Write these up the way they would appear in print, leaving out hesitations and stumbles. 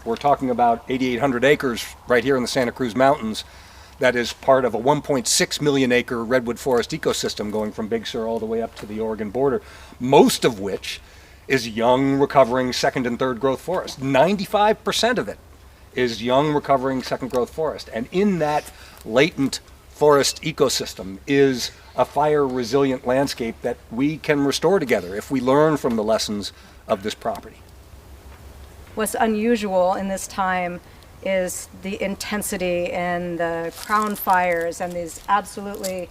We're talking about 8,800 acres right here in the Santa Cruz Mountains that is part of a 1.6 million acre redwood forest ecosystem going from Big Sur all the way up to the Oregon border, most of which is young, recovering second and third growth forest. 95% of it is young, recovering second growth forest. And in that latent forest ecosystem is a fire resilient landscape that we can restore together if we learn from the lessons of this property. What's unusual in this time is the intensity and the crown fires and these absolutely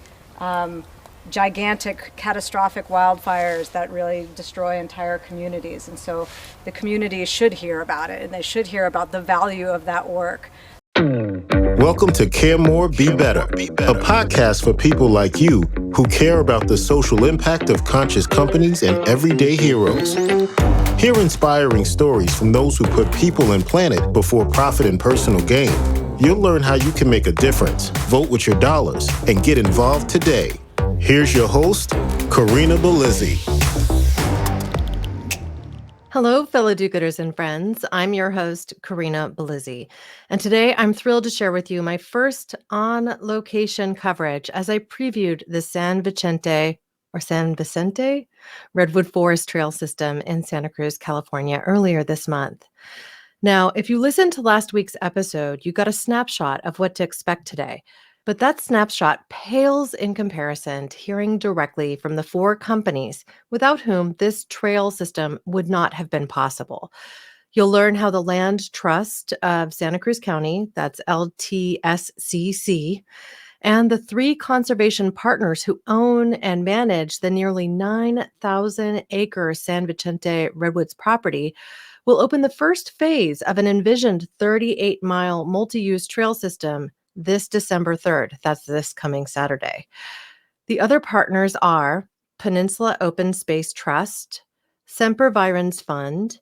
gigantic, catastrophic wildfires that really destroy entire communities. And so the community should hear about it, and they should hear about the value of that work. Welcome to Care More, Be Better, a podcast for people like you who care about the social impact of conscious companies and everyday heroes. Hear inspiring stories from those who put people and planet before profit and personal gain. You'll learn how you can make a difference, vote with your dollars, and get involved today. Here's your host, Karina Belizzi. Hello, fellow do-gooders and friends. I'm your host, Karina Belizzi. And today I'm thrilled to share with you my first on-location coverage as I previewed the San Vicente Redwood Forest Trail System in Santa Cruz, California earlier this month. Now, if you listened to last week's episode, you got a snapshot of what to expect today. But that snapshot pales in comparison to hearing directly from the four companies without whom this trail system would not have been possible. You'll learn how the Land Trust of Santa Cruz County, that's LTSCC, and the three conservation partners who own and manage the nearly 9,000-acre San Vicente Redwoods property will open the first phase of an envisioned 38-mile multi-use trail system this December 3rd. That's this coming Saturday. The other partners are Peninsula Open Space Trust, Semper Virens Fund,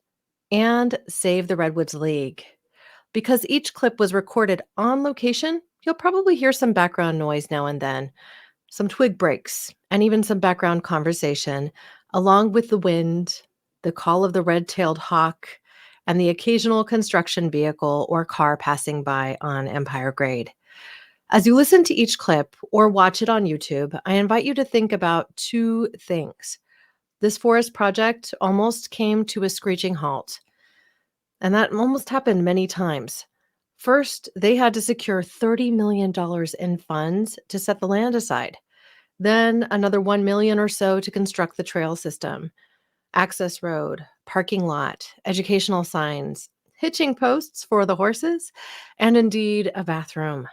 and Save the Redwoods League. Because each clip was recorded on location, you'll probably hear some background noise now and then, some twig breaks, and even some background conversation, along with the wind, the call of the red-tailed hawk, and the occasional construction vehicle or car passing by on Empire Grade. As you listen to each clip or watch it on YouTube, I invite you to think about two things. This forest project almost came to a screeching halt, and that almost happened many times. First, they had to secure $30 million in funds to set the land aside. Then another $1 million or so to construct the trail system, access road, parking lot, educational signs, hitching posts for the horses, and indeed a bathroom.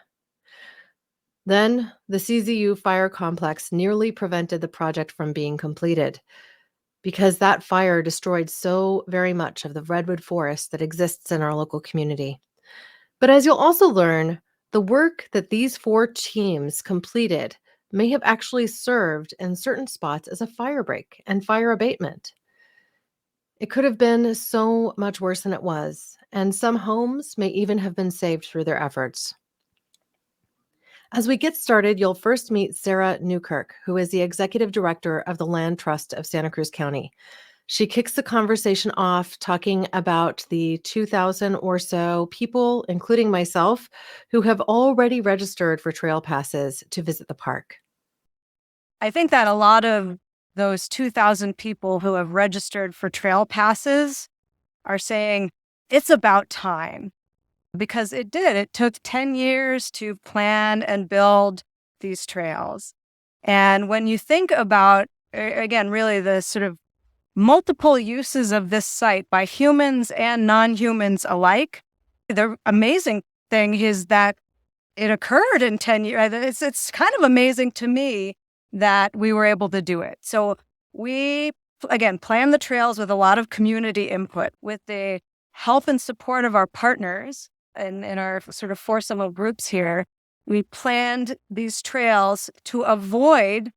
Then the CZU fire complex nearly prevented the project from being completed because that fire destroyed so very much of the redwood forest that exists in our local community. But as you'll also learn, the work that these four teams completed may have actually served in certain spots as a fire break and fire abatement. It could have been so much worse than it was, and some homes may even have been saved through their efforts. As we get started, you'll first meet Sara Newkirk, who is the executive director of the Land Trust of Santa Cruz County. She kicks the conversation off talking about the 2,000 or so people, including myself, who have already registered for trail passes to visit the park. I think that a lot of those 2,000 people who have registered for trail passes are saying it's about time, because it did. It took 10 years to plan and build these trails. And when you think about, again, really the sort of multiple uses of this site by humans and non-humans alike, the amazing thing is that it occurred in 10 years. It's kind of amazing to me that we were able to do it. So we, again, planned the trails with a lot of community input, with the help and support of our partners and in our sort of foursome of groups here. We planned these trails to avoid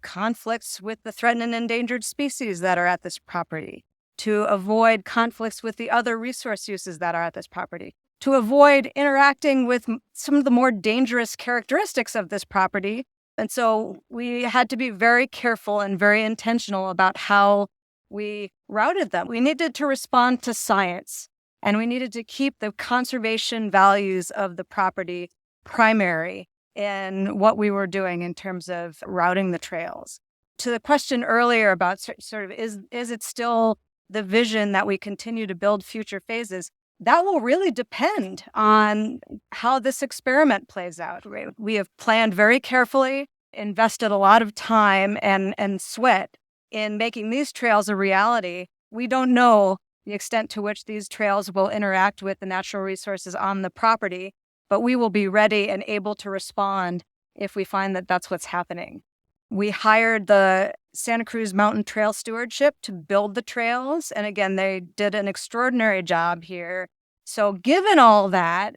conflicts with the threatened and endangered species that are at this property, to avoid conflicts with the other resource uses that are at this property, to avoid interacting with some of the more dangerous characteristics of this property. And so we had to be very careful and very intentional about how we routed them. We needed to respond to science. And we needed to keep the conservation values of the property primary in what we were doing in terms of routing the trails. To the question earlier about sort of is it still the vision that we continue to build future phases, that will really depend on how this experiment plays out. We have planned very carefully, invested a lot of time and sweat in making these trails a reality. We don't know the extent to which these trails will interact with the natural resources on the property, but we will be ready and able to respond if we find that that's what's happening. We hired the Santa Cruz Mountain Trail Stewardship to build the trails. And again, they did an extraordinary job here. So given all that,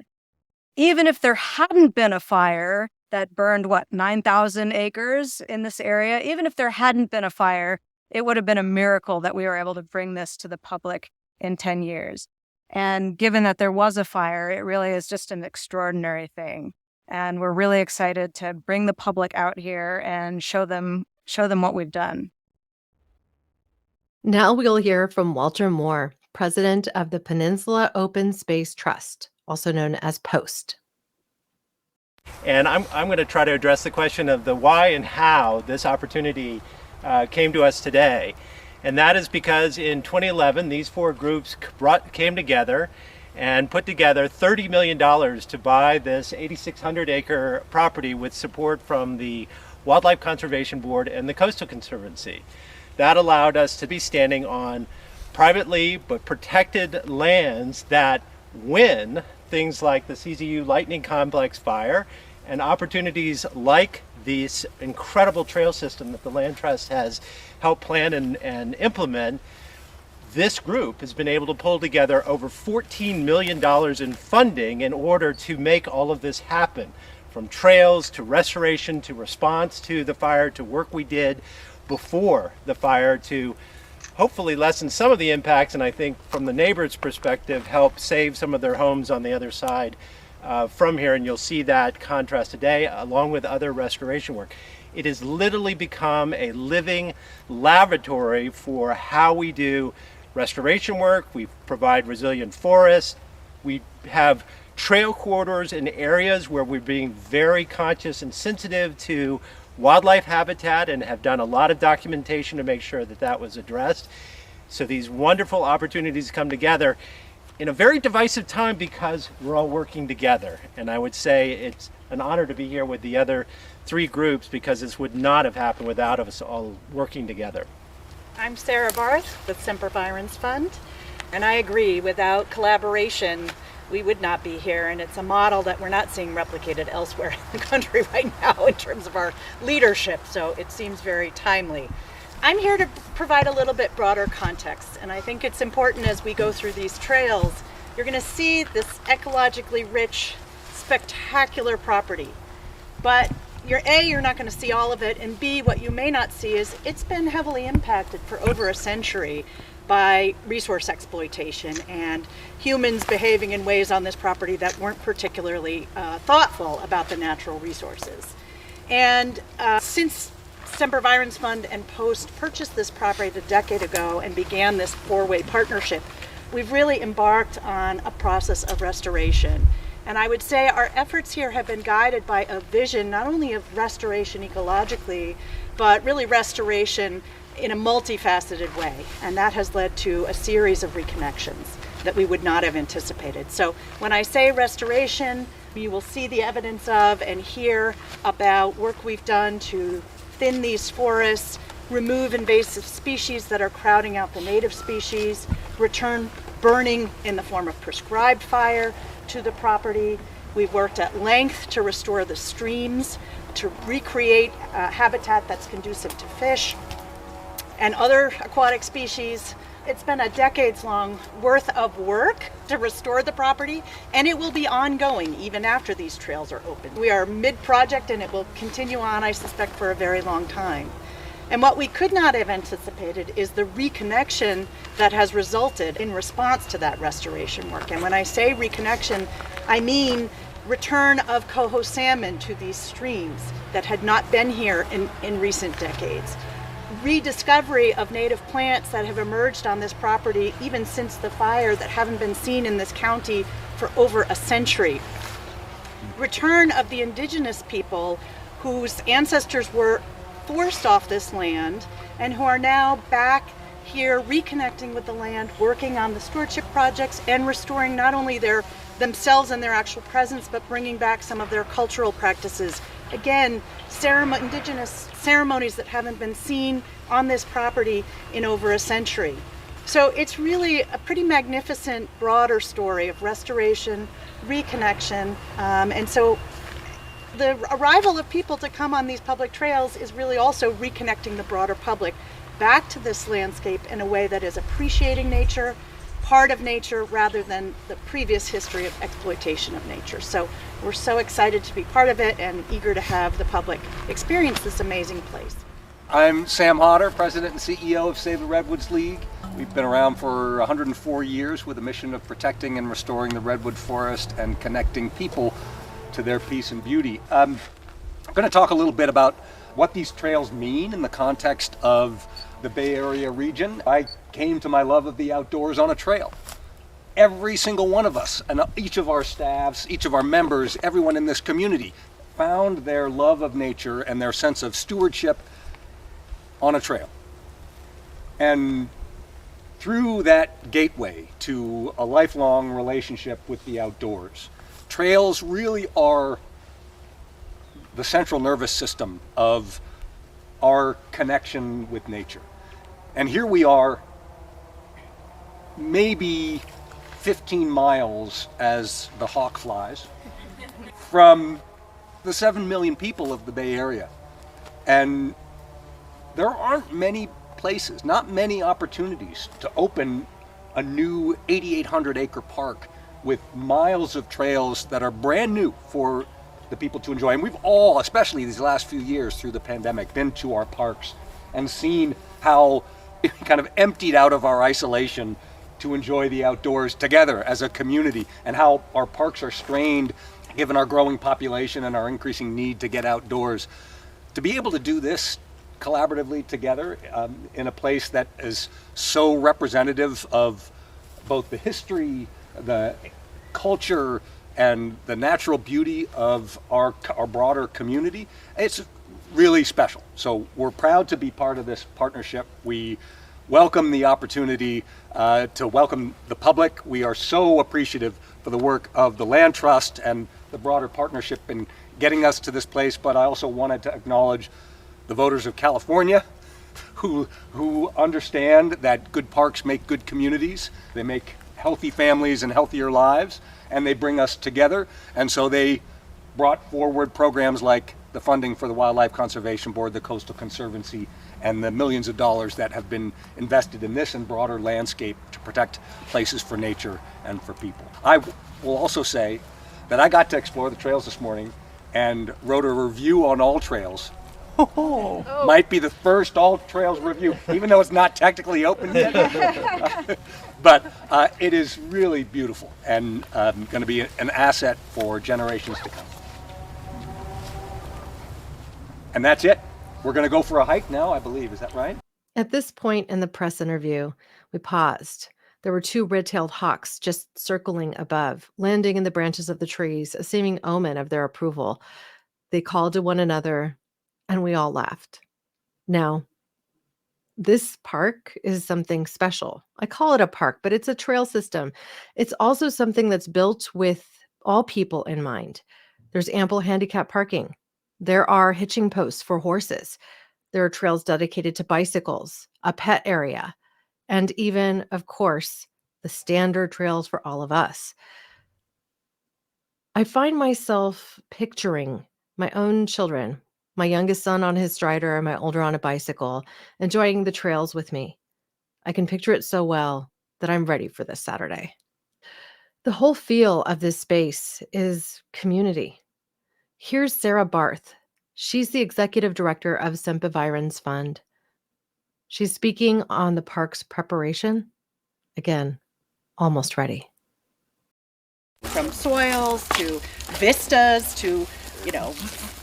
even if there hadn't been a fire that burned, 9,000 acres in this area, even if there hadn't been a fire, it would have been a miracle that we were able to bring this to the public in 10 years. And given that there was a fire, it really is just an extraordinary thing. And we're really excited to bring the public out here and show them what we've done. Now we'll hear from Walter Moore, president of the Peninsula Open Space Trust, also known as POST. And I'm going to try to address the question of the why and how this opportunity came to us today. And that is because in 2011, these four groups came together and put together $30 million to buy this 8,600 acre property with support from the Wildlife Conservation Board and the Coastal Conservancy. That allowed us to be standing on privately but protected lands that, when things like the CZU Lightning Complex fire and opportunities like this incredible trail system that the Land Trust has helped plan and implement, this group has been able to pull together over $14 million in funding in order to make all of this happen, from trails to restoration to response to the fire to work we did before the fire to hopefully lessen some of the impacts, and I think from the neighbors' perspective help save some of their homes on the other side from here. And you'll see that contrast today along with other restoration work. It has literally become a living laboratory for how we do restoration work. We provide resilient forests. We have trail corridors in areas where we're being very conscious and sensitive to wildlife habitat and have done a lot of documentation to make sure that that was addressed. So these wonderful opportunities come together in a very divisive time because we're all working together. And I would say it's an honor to be here with the other three groups because this would not have happened without us all working together. I'm Sara Barth with Semper Virens Fund, and I agree, without collaboration we would not be here, and it's a model that we're not seeing replicated elsewhere in the country right now in terms of our leadership, so it seems very timely. I'm here to provide a little bit broader context, and I think it's important as we go through these trails, you're going to see this ecologically rich, spectacular property, but you're not going to see all of it, and B, what you may not see is it's been heavily impacted for over a century by resource exploitation and humans behaving in ways on this property that weren't particularly thoughtful about the natural resources. And since Semper Virens Fund and POST purchased this property a decade ago and began this four-way partnership, we've really embarked on a process of restoration. And I would say our efforts here have been guided by a vision not only of restoration ecologically, but really restoration in a multifaceted way. And that has led to a series of reconnections that we would not have anticipated. So when I say restoration, you will see the evidence of and hear about work we've done to thin these forests, remove invasive species that are crowding out the native species, return burning in the form of prescribed fire to the property. We've worked at length to restore the streams, to recreate habitat that's conducive to fish and other aquatic species. It's been a decades-long worth of work to restore the property, and it will be ongoing even after these trails are open. We are mid-project and it will continue on, I suspect, for a very long time. And what we could not have anticipated is the reconnection that has resulted in response to that restoration work. And when I say reconnection, I mean return of coho salmon to these streams that had not been here in recent decades. rediscovery of native plants that have emerged on this property even since the fire that haven't been seen in this county for over a century. Return of the indigenous people whose ancestors were forced off this land and who are now back here reconnecting with the land, working on the stewardship projects and restoring not only themselves and their actual presence, but bringing back some of their cultural practices. Again, indigenous ceremonies that haven't been seen on this property in over a century. So it's really a pretty magnificent, broader story of restoration, reconnection, and so the arrival of people to come on these public trails is really also reconnecting the broader public back to this landscape in a way that is appreciating nature, part of nature, rather than the previous history of exploitation of nature. So we're so excited to be part of it and eager to have the public experience this amazing place. I'm Sam Hodder, President and CEO of Save the Redwoods League. We've been around for 104 years with a mission of protecting and restoring the redwood forest and connecting people to their peace and beauty. I'm going to talk a little bit about what these trails mean in the context of the Bay Area region. I came to my love of the outdoors on a trail. Every single one of us, and each of our staffs, each of our members, everyone in this community found their love of nature and their sense of stewardship on a trail. And through that gateway to a lifelong relationship with the outdoors, trails really are the central nervous system of our connection with nature. And here we are, maybe 15 miles as the hawk flies from the 7 million people of the Bay Area. And there aren't many places, not many opportunities to open a new 8,800 acre park with miles of trails that are brand new for the people to enjoy. And we've all, especially these last few years through the pandemic, been to our parks and seen how it kind of emptied out of our isolation to enjoy the outdoors together as a community, and how our parks are strained given our growing population and our increasing need to get outdoors. To be able to do this collaboratively together in a place that is so representative of both the history, the culture, and the natural beauty of our broader community, it's really special. So we're proud to be part of this partnership. We welcome the opportunity to welcome the public. We are so appreciative for the work of the Land Trust and the broader partnership in getting us to this place, but I also wanted to acknowledge the voters of California who understand that good parks make good communities. They make healthy families and healthier lives, and they bring us together. And so they brought forward programs like the funding for the Wildlife Conservation Board, the Coastal Conservancy, and the millions of dollars that have been invested in this and broader landscape to protect places for nature and for people. I will also say that I got to explore the trails this morning and wrote a review on All Trails. Might be the first All Trails review, even though it's not technically open yet. But it is really beautiful and going to be an asset for generations to come. And that's it. We're going to go for a hike now, I believe. Is that right? At this point in the press interview, we paused. There were 2 red-tailed hawks just circling above, landing in the branches of the trees, a seeming omen of their approval. They called to one another, and we all laughed. Now, this park is something special. I call it a park, but it's a trail system. It's also something that's built with all people in mind. There's ample handicap parking. There are hitching posts for horses. There are trails dedicated to bicycles, a pet area, and even, of course, the standard trails for all of us. I find myself picturing my own children, my youngest son on his strider and my older on a bicycle, enjoying the trails with me. I can picture it so well that I'm ready for this Saturday. The whole feel of this space is community. Here's Sara Barth. She's the executive director of Sempervirens Fund. She's speaking on the park's preparation. Again, almost ready. From soils to vistas to,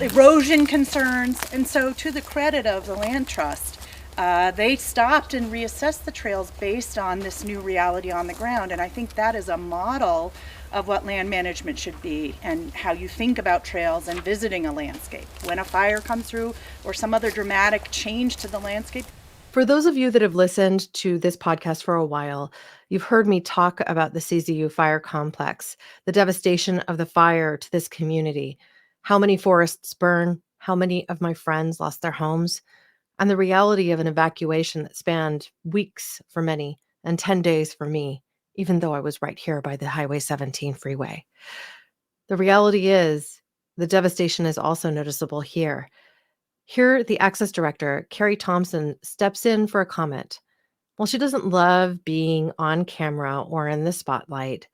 erosion concerns. And so to the credit of the Land Trust, they stopped and reassessed the trails based on this new reality on the ground. And I think that is a model of what land management should be and how you think about trails and visiting a landscape when a fire comes through or some other dramatic change to the landscape. For those of you that have listened to this podcast for a while, you've heard me talk about the CZU fire complex, the devastation of the fire to this community, how many forests burn, how many of my friends lost their homes, and the reality of an evacuation that spanned weeks for many and 10 days for me, even though I was right here by the Highway 17 freeway. The reality is the devastation is also noticeable here. Here, the Access Director, Carrie Thompson, steps in for a comment. While she doesn't love being on camera or in the spotlight,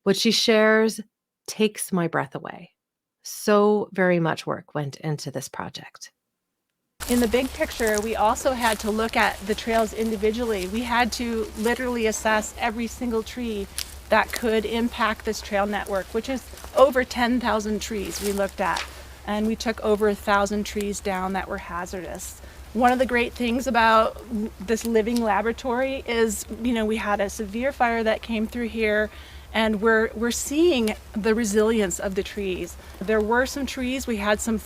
what she shares takes my breath away. So very much work went into this project. In the big picture, we also had to look at the trails individually. We had to literally assess every single tree that could impact this trail network, which is over 10,000 trees we looked at. And we took over 1,000 trees down that were hazardous. One of the great things about this living laboratory is, we had a severe fire that came through here, and we're seeing the resilience of the trees. There were some trees we had some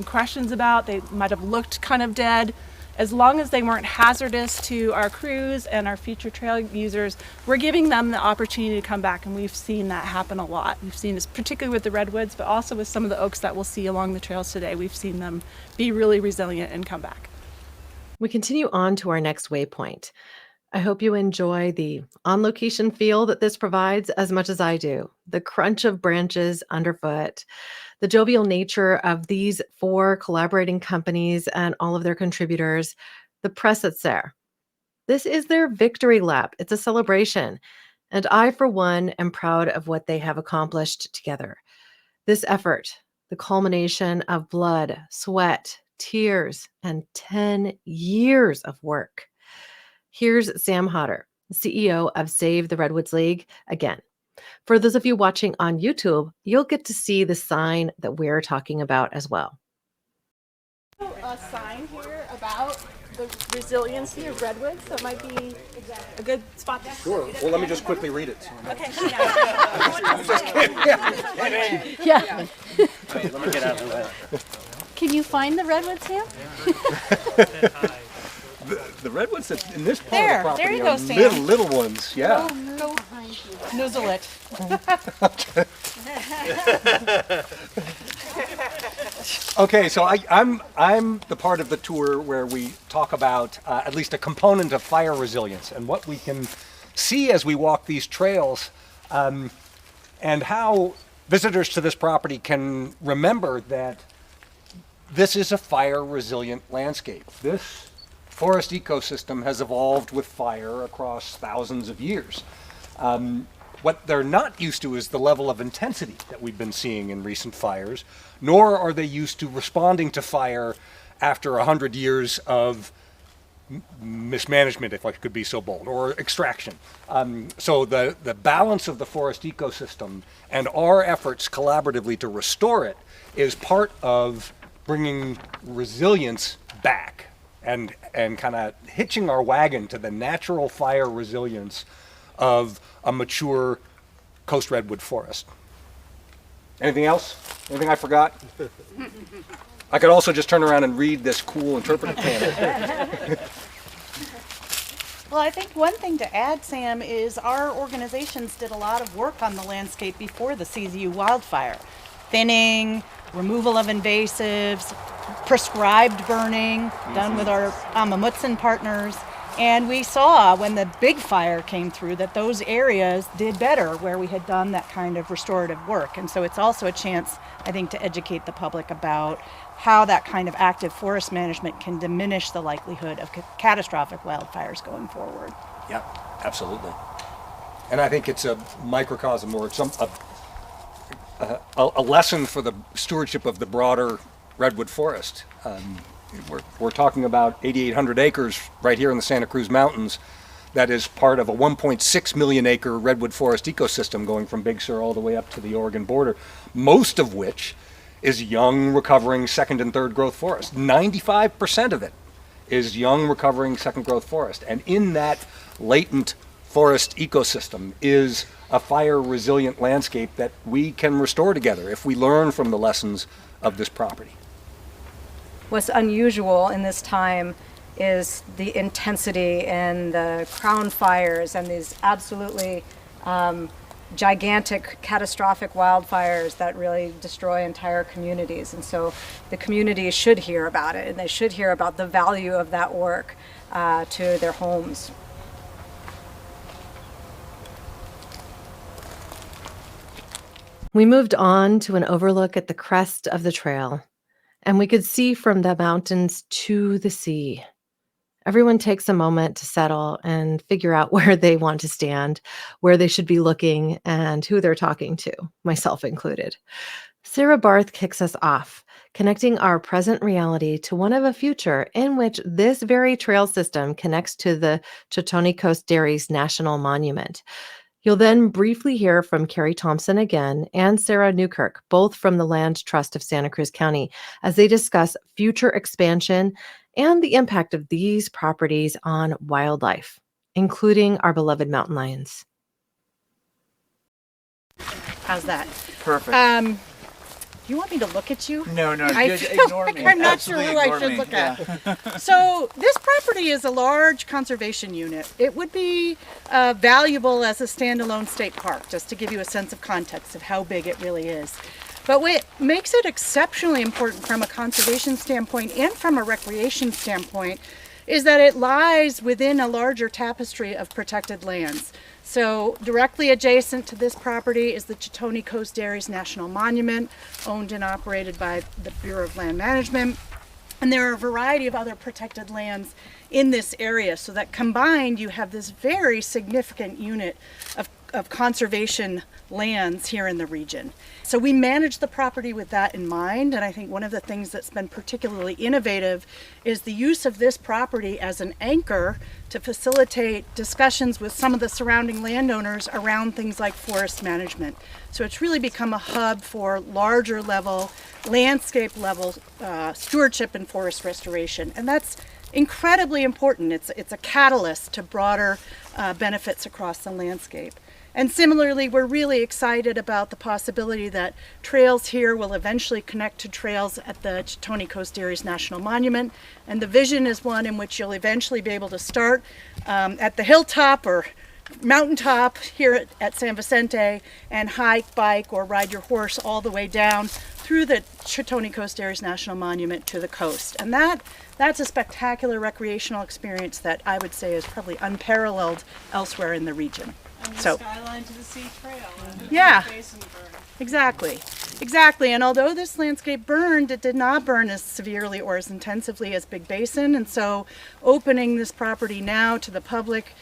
questions about. They might have looked kind of dead. As long as they weren't hazardous to our crews and our future trail users, we're giving them the opportunity to come back, and we've seen that happen a lot. We've seen this particularly with the redwoods, but also with some of the oaks that we'll see along the trails today. We've seen them be really resilient and come back. We continue on to our next waypoint. I hope you enjoy the on-location feel that this provides as much as I do. The crunch of branches underfoot, the jovial nature of these 4 collaborating companies and all of their contributors, the press that's there. This is their victory lap. It's a celebration. And I, for one, am proud of what they have accomplished together. This effort, the culmination of blood, sweat, tears, and 10 years of work. Here's Sam Hodder, CEO of Save the Redwoods League, again. For those of you watching on YouTube, you'll get to see the sign that we're talking about as well. A sign here about the resiliency of redwoods, so it might be a good spot to Sure. Well, let me just quickly read it. Okay. Yeah. Let me get out of the way. Can you find the redwoods, Sam? The redwoods that in this part There, of the property there you are go, Sam. little ones. Yeah. Go noozle it. Okay, so I'm the part of the tour where we talk about at least a component of fire resilience and what we can see as we walk these trails, and how visitors to this property can remember that this is a fire resilient landscape. This forest ecosystem has evolved with fire across thousands of years. What they're not used to is the level of intensity that we've been seeing in recent fires, nor are they used to responding to fire after 100 years of mismanagement, if I could be so bold, or extraction. So the balance of the forest ecosystem and our efforts collaboratively to restore it is part of bringing resilience back and kind of hitching our wagon to the natural fire resilience of a mature coast redwood forest. Anything else? Anything I forgot? I could also just turn around and read this cool interpretive panel. Well, I think one thing to add, Sam, is our organizations did a lot of work on the landscape before the CZU wildfire. Thinning, removal of invasives, prescribed burning, done with our Amamutsan partners. And we saw when the big fire came through that those areas did better where we had done that kind of restorative work. And so it's also a chance, I think, to educate the public about how that kind of active forest management can diminish the likelihood of catastrophic wildfires going forward. Yeah, absolutely. And I think it's a microcosm or a lesson for the stewardship of the broader redwood forest. We're talking about 8,800 acres right here in the Santa Cruz Mountains that is part of a 1.6 million acre redwood forest ecosystem going from Big Sur all the way up to the Oregon border, most of which is young, recovering second and third growth forest. 95% of it is young recovering second growth forest. And in that latent forest ecosystem is a fire resilient landscape that we can restore together if we learn from the lessons of this property. What's unusual in this time is the intensity and the crown fires and these absolutely gigantic, catastrophic wildfires that really destroy entire communities. And so the community should hear about it, and they should hear about the value of that work to their homes. We moved on to an overlook at the crest of the trail, and we could see from the mountains to the sea. Everyone takes a moment to settle and figure out where they want to stand, where they should be looking, and who they're talking to, myself included. Sara Barth kicks us off, connecting our present reality to one of a future in which this very trail system connects to the Chitoni Coast Dairies National Monument. You'll then briefly hear from Carrie Thompson again and Sarah Newkirk, both from the Land Trust of Santa Cruz County, as they discuss future expansion and the impact of these properties on wildlife, including our beloved mountain lions. How's that? Perfect. Do you want me to look at you? No, I just feel ignore like me. I'm not sure Absolutely who I ignore should me. look Yeah. at. So this property is a large conservation unit. It would be valuable as a standalone state park, just to give you a sense of context of how big it really is. But what makes it exceptionally important from a conservation standpoint and from a recreation standpoint is that it lies within a larger tapestry of protected lands. So directly adjacent to this property is the Chitoni Coast Dairies National Monument, owned and operated by the Bureau of Land Management. And there are a variety of other protected lands in this area, so that combined you have this very significant unit of conservation lands here in the region. So we manage the property with that in mind, and I think one of the things that's been particularly innovative is the use of this property as an anchor to facilitate discussions with some of the surrounding landowners around things like forest management. So it's really become a hub for larger level, landscape level stewardship and forest restoration, and that's incredibly important. It's a catalyst to broader benefits across the landscape. And similarly, we're really excited about the possibility that trails here will eventually connect to trails at the Chitoni Coast Dairies National Monument. And the vision is one in which you'll eventually be able to start at the hilltop or mountaintop here at San Vicente and hike, bike, or ride your horse all the way down through the Chitoni Coast Dairies National Monument to the coast. And that's a spectacular recreational experience that I would say is probably unparalleled elsewhere in the region. And the So- skyline to the sea trail. And Yeah. the basin burn. Exactly. And although this landscape burned, it did not burn as severely or as intensively as Big Basin. And so opening this property now to the public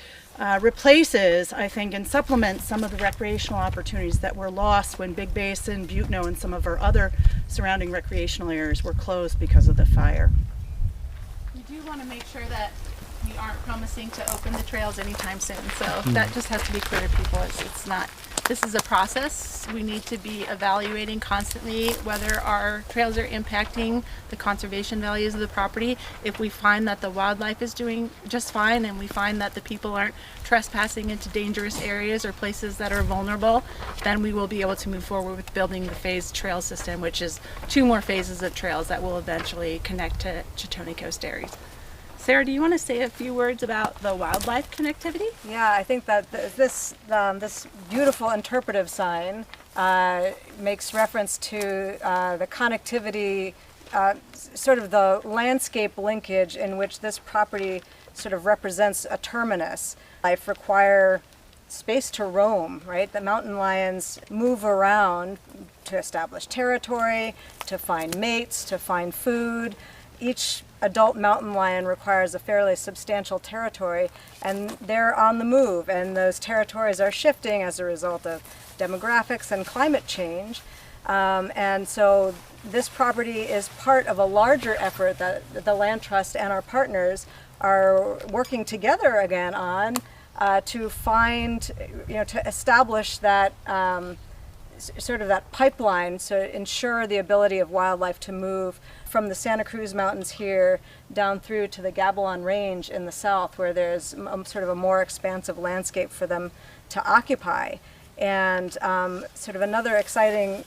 replaces, I think, and supplements some of the recreational opportunities that were lost when Big Basin, Butno, and some of our other surrounding recreational areas were closed because of the fire. We do want to make sure that we aren't promising to open the trails anytime soon. So that just has to be clear to people. It's not, this is a process. We need to be evaluating constantly whether our trails are impacting the conservation values of the property. If we find that the wildlife is doing just fine and we find that the people aren't trespassing into dangerous areas or places that are vulnerable, then we will be able to move forward with building the phased trail system, which is 2 more phases of trails that will eventually connect to Chitoni Coast Dairies. Sarah, do you want to say a few words about the wildlife connectivity? Yeah, I think that this beautiful interpretive sign makes reference to the connectivity, sort of the landscape linkage in which this property sort of represents a terminus. Life require space to roam, right? The mountain lions move around to establish territory, to find mates, to find food. Each adult mountain lion requires a fairly substantial territory, and they're on the move, and those territories are shifting as a result of demographics and climate change. And so this property is part of a larger effort that the Land Trust and our partners are working together again on to find, to establish that sort of that pipeline to ensure the ability of wildlife to move from the Santa Cruz Mountains here down through to the Gabalon Range in the south, where there's sort of a more expansive landscape for them to occupy. And sort of another exciting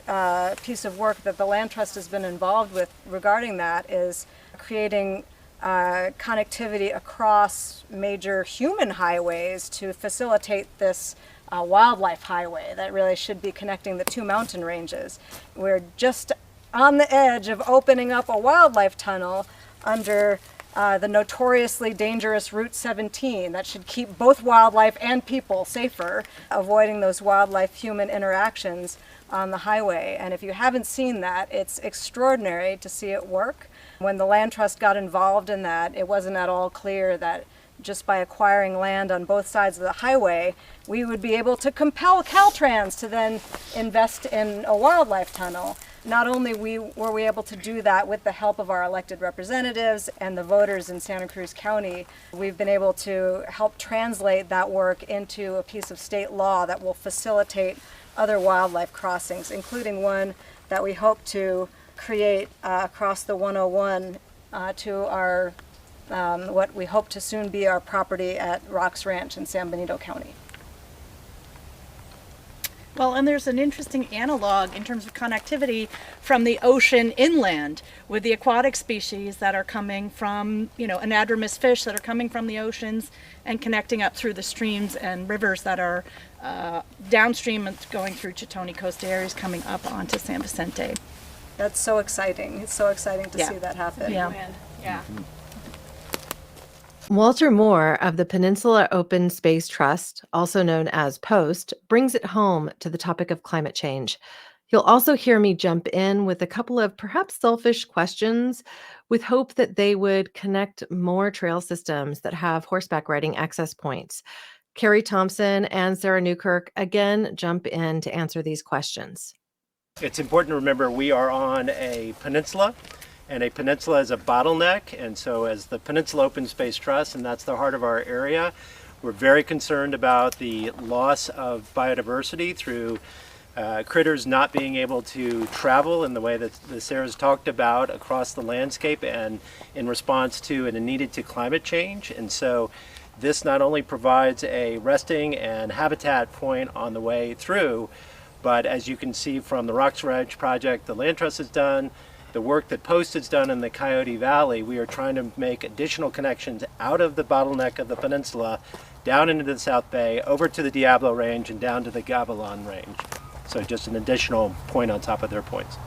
piece of work that the Land Trust has been involved with regarding that is creating connectivity across major human highways to facilitate this wildlife highway that really should be connecting the two mountain ranges. We're just on the edge of opening up a wildlife tunnel under the notoriously dangerous Route 17 that should keep both wildlife and people safer, avoiding those wildlife-human interactions on the highway. And if you haven't seen that, it's extraordinary to see it work. When the Land Trust got involved in that, it wasn't at all clear that just by acquiring land on both sides of the highway, we would be able to compel Caltrans to then invest in a wildlife tunnel. Not only were we able to do that with the help of our elected representatives and the voters in Santa Cruz County, we've been able to help translate that work into a piece of state law that will facilitate other wildlife crossings, including one that we hope to create across the 101 to our what we hope to soon be our property at Rocks Ranch in San Benito County. Well, and there's an interesting analog in terms of connectivity from the ocean inland with the aquatic species that are coming from, anadromous fish that are coming from the oceans and connecting up through the streams and rivers that are downstream and going through Chitoni Coast areas coming up onto San Vicente. That's so exciting. It's so exciting to see that happen. Yeah. Walter Moore of the Peninsula Open Space Trust, also known as POST, brings it home to the topic of climate change. You'll also hear me jump in with a couple of perhaps selfish questions with hope that they would connect more trail systems that have horseback riding access points. Carrie Thompson and Sara Newkirk again jump in to answer these questions. It's important to remember we are on a peninsula, and a peninsula is a bottleneck. And so as the Peninsula Open Space Trust, and that's the heart of our area, we're very concerned about the loss of biodiversity through critters not being able to travel in the way that Sarah's talked about across the landscape and in response to and needed to climate change. And so this not only provides a resting and habitat point on the way through, but as you can see from the Rocks Ranch project the Land Trust has done, the work that POST has done in the Coyote Valley, we are trying to make additional connections out of the bottleneck of the peninsula, down into the South Bay, over to the Diablo Range, and down to the Gabalon Range. So just an additional point on top of their points.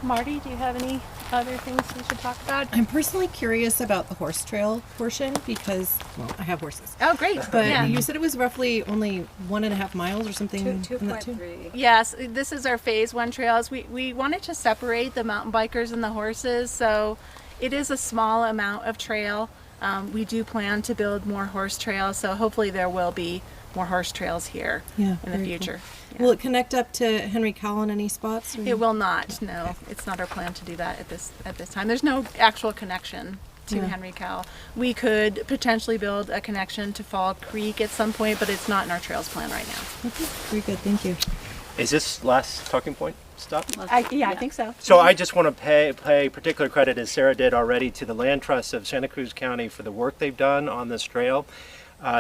Marty, do you have any other things we should talk about? I'm personally curious about the horse trail portion because, well, I have horses. Oh, great. But you said it was roughly only 1.5 miles or something? 2.3. Yes, this is our phase 1 trails. We wanted to separate the mountain bikers and the horses, so it is a small amount of trail. We do plan to build more horse trails, so hopefully there will be more horse trails here in the future. Cool. Yeah. Will it connect up to Henry Cowell in any spots? Or? It will not. No, it's not our plan to do that at this time. There's no actual connection to Henry Cowell. We could potentially build a connection to Fall Creek at some point, but it's not in our trails plan right now. Okay, very good. Thank you. Is this last talking point stuff? I think so. So I just want to pay particular credit, as Sarah did already, to the Land Trust of Santa Cruz County for the work they've done on this trail.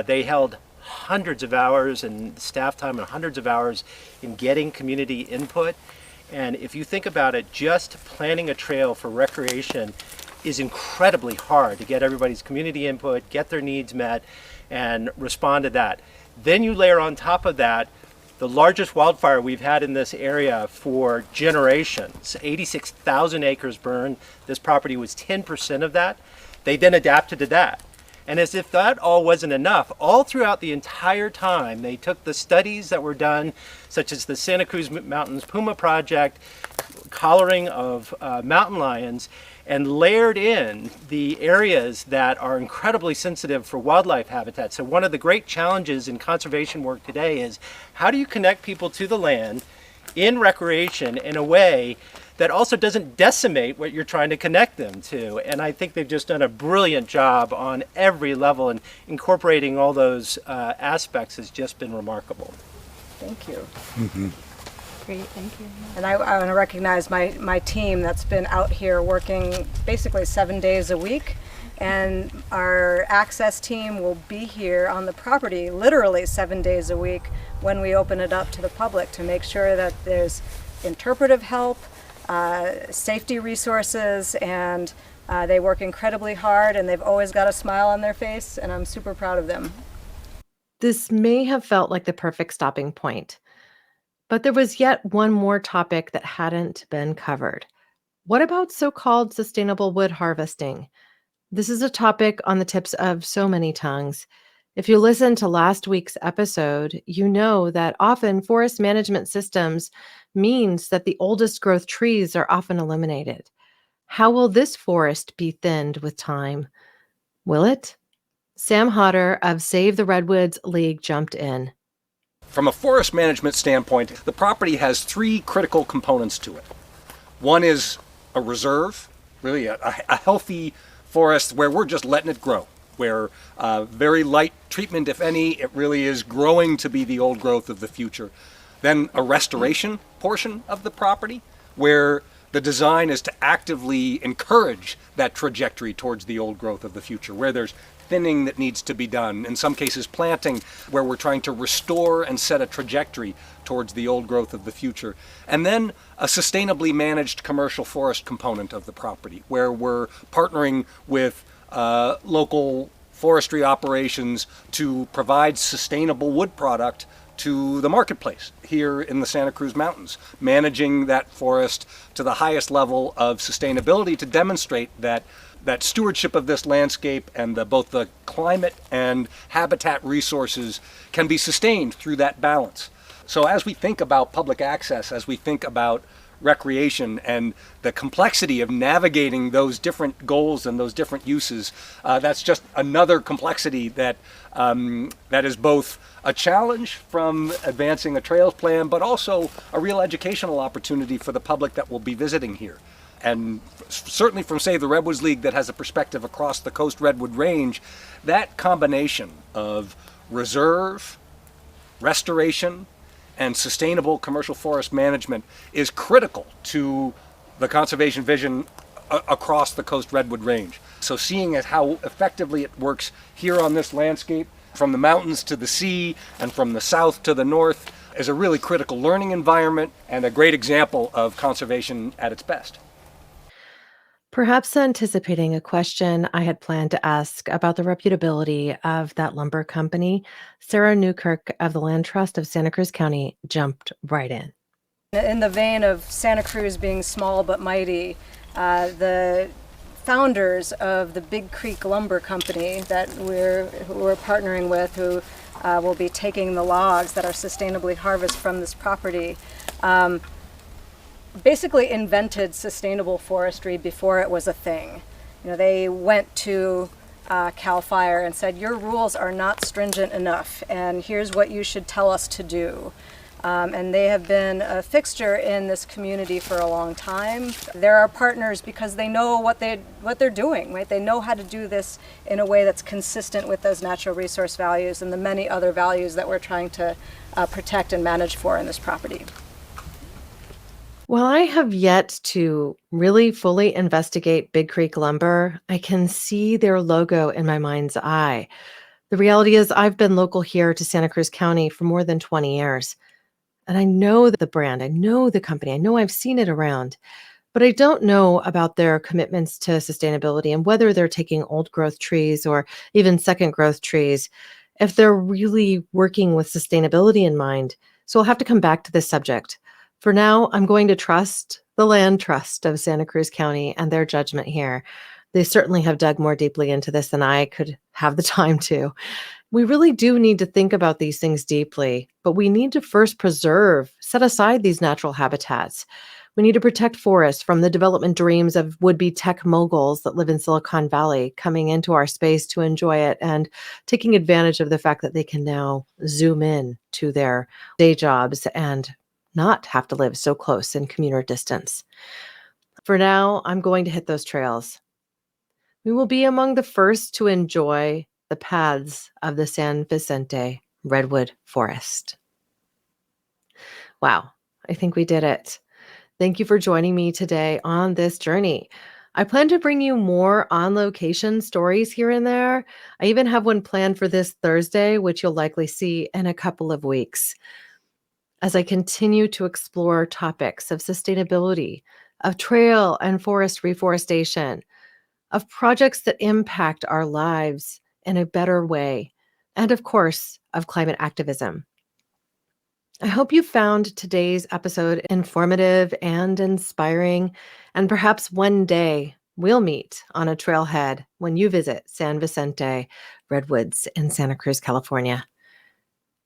They held hundreds of hours and staff time and hundreds of hours in getting community input. And if you think about it, just planning a trail for recreation is incredibly hard to get everybody's community input, get their needs met, and respond to that. Then you layer on top of that the largest wildfire we've had in this area for generations. 86,000 acres burned. This property was 10% of that. They then adapted to that. And as if that all wasn't enough, all throughout the entire time, they took the studies that were done, such as the Santa Cruz Mountains Puma Project, collaring of mountain lions, and layered in the areas that are incredibly sensitive for wildlife habitat. So one of the great challenges in conservation work today is how do you connect people to the land in recreation in a way that also doesn't decimate what you're trying to connect them to. And I think they've just done a brilliant job on every level, and incorporating all those aspects has just been remarkable. Thank you. Great, thank you. And I want to recognize my team that's been out here working basically 7 days a week. And our access team will be here on the property literally 7 days a week when we open it up to the public to make sure that there's interpretive help, safety resources, and they work incredibly hard, and they've always got a smile on their face, and I'm super proud of them. This may have felt like the perfect stopping point, but there was yet one more topic that hadn't been covered. What about so-called sustainable wood harvesting? This is a topic on the tips of so many tongues. If you listened to last week's episode, you know that often forest management systems means that the oldest growth trees are often eliminated. How will this forest be thinned with time? Will it? Sam Hodder of Save the Redwoods League jumped in. From a forest management standpoint, the property has three critical components to it. One is a reserve, really a healthy forest where we're just letting it grow, where very light treatment, if any, it really is growing to be the old growth of the future. Then a restoration portion of the property, where the design is to actively encourage that trajectory towards the old growth of the future, where there's thinning that needs to be done, in some cases planting, where we're trying to restore and set a trajectory towards the old growth of the future. And then a sustainably managed commercial forest component of the property, where we're partnering with local forestry operations to provide sustainable wood product to the marketplace here in the Santa Cruz Mountains, managing that forest to the highest level of sustainability to demonstrate that stewardship of this landscape and both the climate and habitat resources can be sustained through that balance. So as we think about public access, as we think about recreation and the complexity of navigating those different goals and those different uses, that's just another complexity that is both a challenge from advancing a trails plan, but also a real educational opportunity for the public that will be visiting here. And certainly from, say, the Redwoods League that has a perspective across the Coast Redwood Range, that combination of reserve, restoration, and sustainable commercial forest management is critical to the conservation vision across the Coast Redwood Range. So seeing as how effectively it works here on this landscape, from the mountains to the sea and from the south to the north, is a really critical learning environment and a great example of conservation at its best. Perhaps anticipating a question I had planned to ask about the reputability of that lumber company, Sara Newkirk of the Land Trust of Santa Cruz County jumped right in. In the vein of Santa Cruz being small but mighty, the founders of the Big Creek Lumber Company that we're partnering with, who will be taking the logs that are sustainably harvested from this property, basically invented sustainable forestry before it was a thing. You know, they went to CAL FIRE and said, your rules are not stringent enough, and here's what you should tell us to do. And they have been a fixture in this community for a long time. They're our partners because they know what they're doing, right? They know how to do this in a way that's consistent with those natural resource values and the many other values that we're trying to protect and manage for in this property. While I have yet to really fully investigate Big Creek Lumber, I can see their logo in my mind's eye. The reality is I've been local here to Santa Cruz County for more than 20 years. And I know the brand, I know the company, I know I've seen it around, but I don't know about their commitments to sustainability and whether they're taking old growth trees or even second growth trees, if they're really working with sustainability in mind. So I'll have to come back to this subject. For now, I'm going to trust the Land Trust of Santa Cruz County and their judgment here. They certainly have dug more deeply into this than I could have the time to. We really do need to think about these things deeply, but we need to first preserve, set aside these natural habitats. We need to protect forests from the development dreams of would-be tech moguls that live in Silicon Valley coming into our space to enjoy it and taking advantage of the fact that they can now zoom in to their day jobs and not have to live so close in commuter distance. For now, I'm going to hit those trails. We will be among the first to enjoy the paths of the San Vicente Redwood Forest. Wow, I think we did it. Thank you for joining me today on this journey. I plan to bring you more on-location stories here and there. I even have one planned for this Thursday, which you'll likely see in a couple of weeks. As I continue to explore topics of sustainability, of trail and forest reforestation, of projects that impact our lives in a better way, and of course, of climate activism. I hope you found today's episode informative and inspiring, and perhaps one day we'll meet on a trailhead when you visit San Vicente, Redwoods in Santa Cruz, California.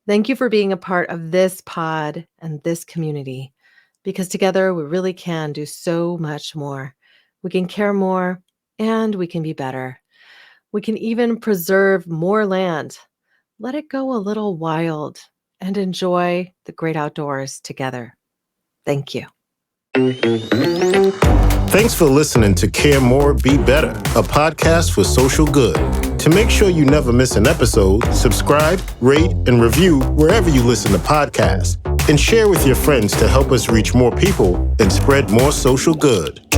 Thank you for being a part of this pod and this community, because together we really can do so much more. We can care more and we can be better. We can even preserve more land, let it go a little wild, and enjoy the great outdoors together. Thank you. Thanks for listening to Care More, Be Better, a podcast for social good. To make sure you never miss an episode, subscribe, rate, and review wherever you listen to podcasts, and share with your friends to help us reach more people and spread more social good.